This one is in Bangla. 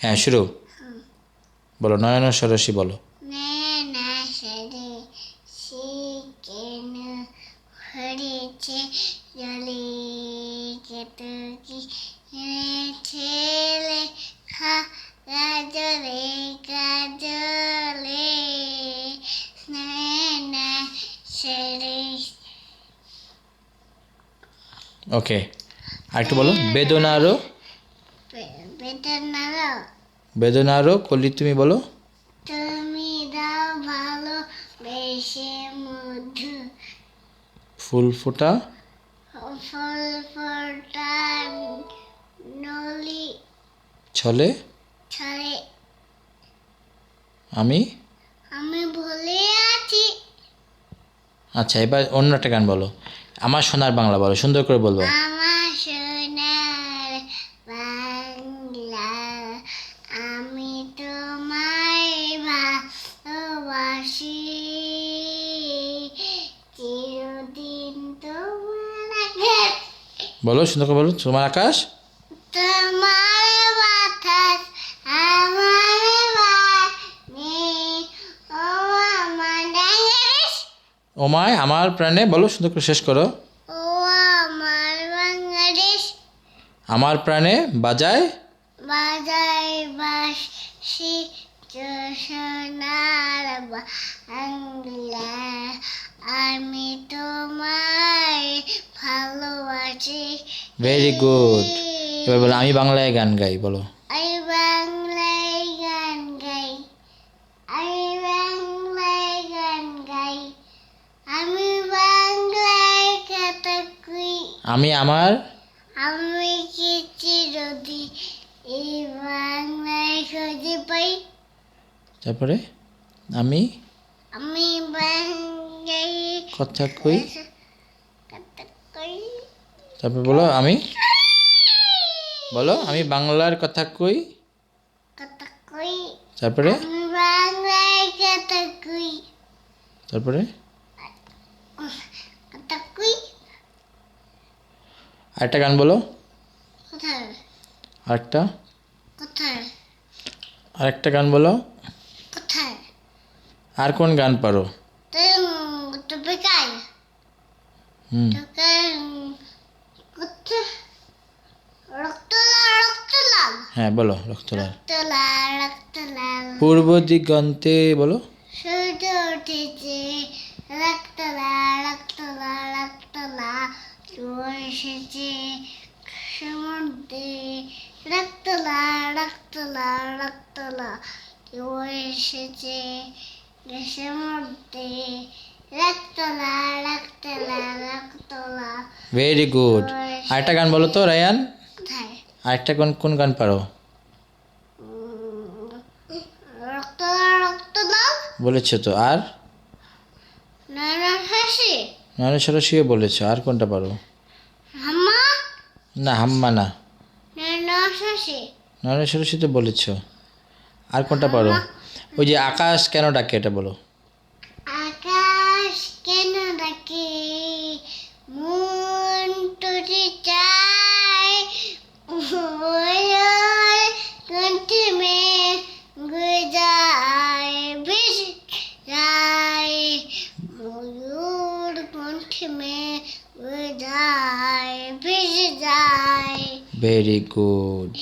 হ্যাঁ শুরু বলো নয়ন সরসী বলো নয়না সরসী কেন হয়েছে জলে কেতকী এনেছে লেখা গাজরে গাজলে নয়না সরসী। ওকে আরেকটু বলো বেদনারও বেদনারও বেদনারও কলি তুমি বলো তুমি দাও ভালো বেশে মধু ফুল ফোটা ফল ফোটা নলি ছলে ছড়ে আমি আমি ভুলে আছি। আচ্ছা এবার অন্য একটা গান বলো আমার সোনার বাংলা বলো সুন্দর করে বলবো আমার সোনার বাংলা আমি তোমায় ভালোবাসি চিরদিন তোমার আকাশ বলো সুন্দর করে বলো তোমার আকাশ তোমার বাতাস আমার বাণী ও আমার বাংলাদেশ ওমায় আমার প্রাণে বলো সুন্দর করে শেষ করো ও আমার বাংলাদেশ আমার প্রাণে বাজায় বাজায় বাঁশি সোনার বাংলা আমি তোমায় ভালোবাসি। ভেরি গুড এবার বলো আমি বাংলায় গান গাই বলো আমি বাংলায় গান গাই আমি বাংলায় গান গাই আমি বাংলায় কথা কই আমি আমার আমি কি চিরদি এই বাংলায় খুঁজে পাই তারপরে আমি আমি বাংলায় কথা কই কথা কই তারপরে বলো আমি বলো আমি বাংলার কথা কই কথা কই তারপরে আমি বাংলায় কথা কই তারপরে কথা কই আরেকটা গান বলো কোথায় আরেকটা কোথায় আরেকটা গান বলো কোথায় আর কোন গান পারো তো বেকার হুম তোকে কোথায় রক্তলাল হ্যাঁ বলো রক্তলাল রক্তলাল পূর্ব দিগন্তে বলো সূর্য উঠেছে রক্তলাল জোয়ার এসেছে সমুদ্রে রক্তলাল জোয়ার এসেছে সমুদ্রে রক্তলাল ভেরি গুড আরেকটা গান বলো তো রায়ান কোথায় আরেকটা কোন কোন গান পারো রক্তলাল বলেছো তো আর নয়না হাসি নয়ন সরসীও বলেছো আর কোনটা পারো হাম্মা না হাম্মা না নয়না হাসি নয়ন সরসী তো বলেছো আর কোনটা পারো ওই যে আকাশ কেন ডাকে এটা বলো আকাশ কেন ডাকে মন তুঝে চায় কণ্ঠে মে যায় ভেসে যায় ময়ূর কণ্ঠে মে যায় ভেসে যায়। Very good